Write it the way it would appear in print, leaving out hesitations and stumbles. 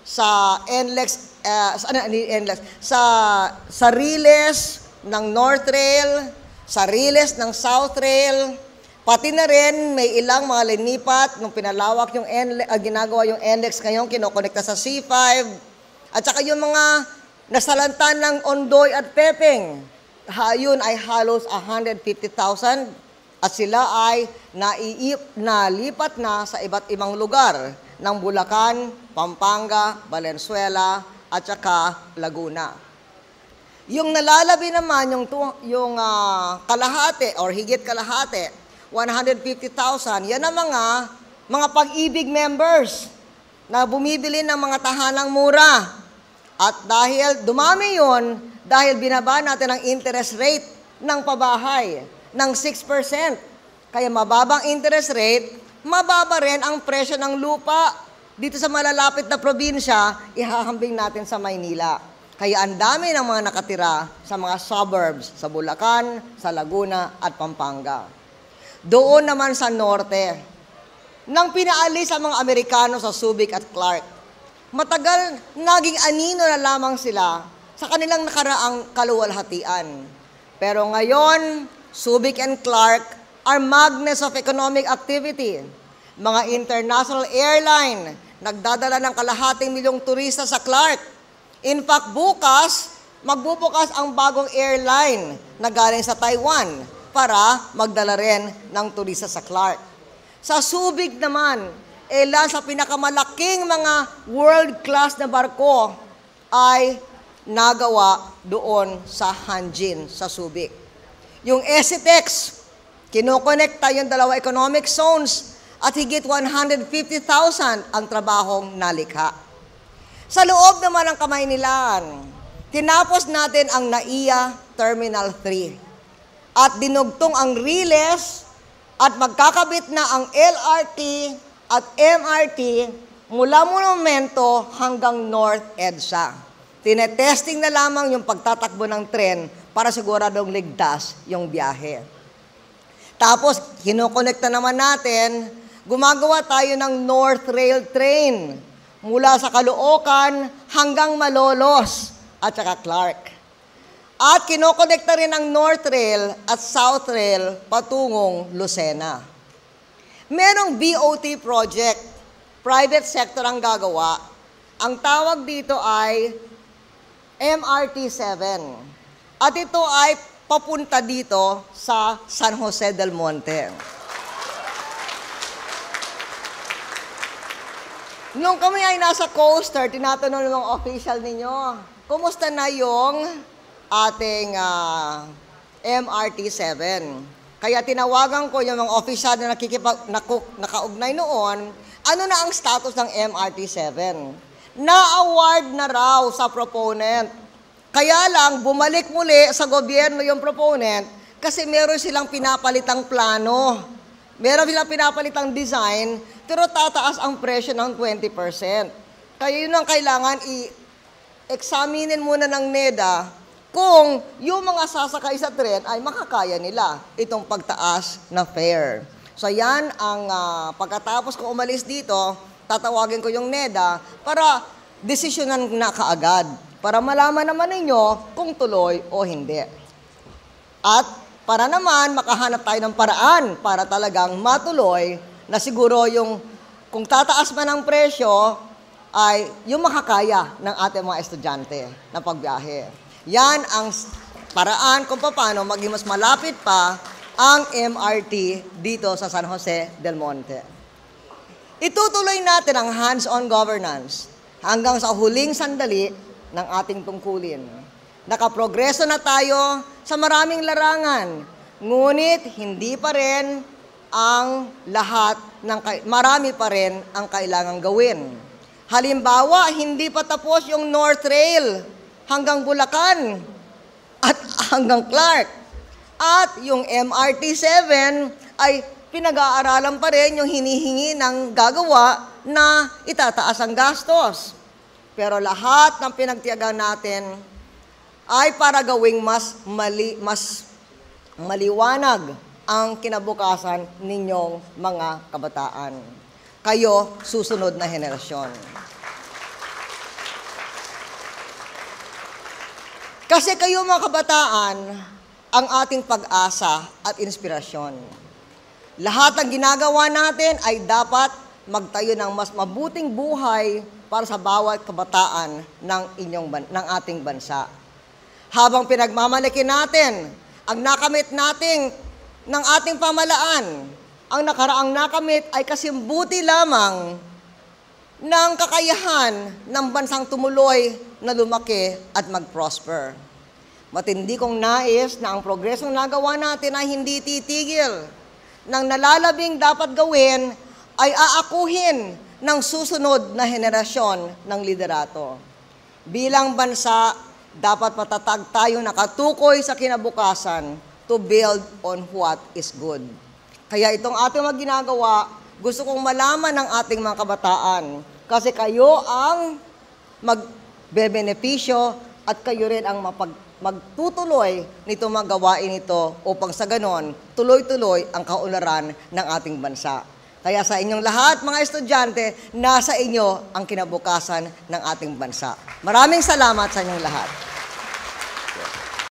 sa NLEX, sa Riles ng North Rail, sa Riles ng South Rail, pati na rin may ilang mga linipat nung pinalawak yung ginagawa yung NLEX ngayon, kinokonekta sa C5, at saka yung mga nasalantan ng Ondoy at Pepeng, yun ay halos 150,000 at sila ay nalipat na sa iba't ibang lugar ng Bulacan, Pampanga, Valenzuela, at saka Laguna. Yung nalalabi naman, yung kalahati or higit kalahati, 150,000, yan ang mga pag-ibig members na bumibili ng mga tahanang mura. At dahil dumami yun, dahil binaba natin ang interest rate ng pabahay ng 6%. Kaya mababang interest rate, mababa rin ang presyo ng lupa dito sa malalapit na probinsya, ihahambing natin sa Maynila. Kaya ang dami ng mga nakatira sa mga suburbs, sa Bulacan, sa Laguna at Pampanga. Doon naman sa norte, nang pinaalis ang mga Amerikano sa Subic at Clark, matagal naging anino na lamang sila sa kanilang nakaraang kaluwalhatian. Pero ngayon, Subic and Clark are magnets of economic activity. Mga international airline, nagdadala ng kalahating milyong turista sa Clark. In fact, bukas, magbubukas ang bagong airline na galing sa Taiwan para magdala rin ng turista sa Clark. Sa Subic naman, ilan sa pinakamalaking mga world-class na barko ay nagawa doon sa Hanjin, sa Subic. Yung ECTEX, kinokonekta yung dalawa economic zones at higit 150,000 ang trabahong nalikha. Sa loob naman ng Kamaynilan, tinapos natin ang NAIA Terminal 3 at dinugtong ang Riles at magkakabit na ang LRT at MRT mula Monumento hanggang North EDSA. Tinetesting na lamang yung pagtatakbo ng tren para siguradong ligtas yung biyahe. Tapos, kinokonekta naman natin, gumagawa tayo ng North Rail Train mula sa Caloocan hanggang Malolos at saka Clark. At kinokonekta rin ang North Rail at South Rail patungong Lucena. Merong BOT project, private sector ang gagawa. Ang tawag dito ay MRT-7. At ito ay papunta dito sa San Jose del Monte. Nung kami ay nasa coaster, tinatanong ng mga official ninyo, kumusta na yung ating MRT-7? Kaya tinawagan ko yung mga official na nakaugnay noon, ano na ang status ng MRT-7? Na-award na raw sa proponent. Kaya lang, bumalik muli sa gobyerno yung proponent kasi meron silang pinapalitang plano. Meron silang pinapalitang design, pero tataas ang presyo ng 20%. Kaya yun ang kailangan i-examinin muna ng NEDA kung yung mga sasakay sa tren ay makakaya nila itong pagtaas na fare. So yan ang pagkatapos ko umalis dito, tatawagin ko yung NEDA para desisyonan na kaagad. Para malaman naman ninyo kung tuloy o hindi. At para naman makahanap tayo ng paraan para talagang matuloy na siguro yung kung tataas man ang presyo ay yung makakaya ng ating mga estudyante na pagbiyahe. Yan ang paraan kung paano maging mas malapit pa ang MRT dito sa San Jose del Monte. Itutuloy natin ang hands-on governance hanggang sa huling sandali ng ating tungkulin. Nakaprogreso na tayo sa maraming larangan, ngunit hindi pa rin ang lahat marami pa rin ang kailangang gawin. Halimbawa, hindi pa tapos yung North Rail hanggang Bulacan at hanggang Clark. At yung MRT-7 ay pinag-aaralan pa rin yung hinihingi ng gagawa na itataas ang gastos. Pero lahat ng pinagtiyagaan natin ay para gawing mas maliwanag ang kinabukasan ninyong mga kabataan. Kayo, susunod na henerasyon. Kasi kayo mga kabataan, ang ating pag-asa at inspirasyon. Lahat ng ginagawa natin ay dapat magtayo ng mas mabuting buhay para sa bawat kabataan ng ating bansa. Habang pinagmamalaki natin ang nakamit natin ng ating pamalaan, ang nakaraang nakamit ay kasimbuti lamang ng kakayahan ng bansang tumuloy na lumaki at mag-prosper. Matindi kong nais na ang progresong nagawa natin ay hindi titigil. Nang nalalabing dapat gawin ay aakuhin ng susunod na henerasyon ng liderato. Bilang bansa, dapat matatag tayo nakatukoy sa kinabukasan to build on what is good. Kaya itong ating mga ginagawa, gusto kong malaman ng ating mga kabataan kasi kayo ang magbebenepisyo at kayo rin ang magtutuloy nito mga gawain ito upang sa ganon, tuloy-tuloy ang kaunlaran ng ating bansa. Kaya sa inyong lahat, mga estudyante, nasa inyo ang kinabukasan ng ating bansa. Maraming salamat sa inyong lahat.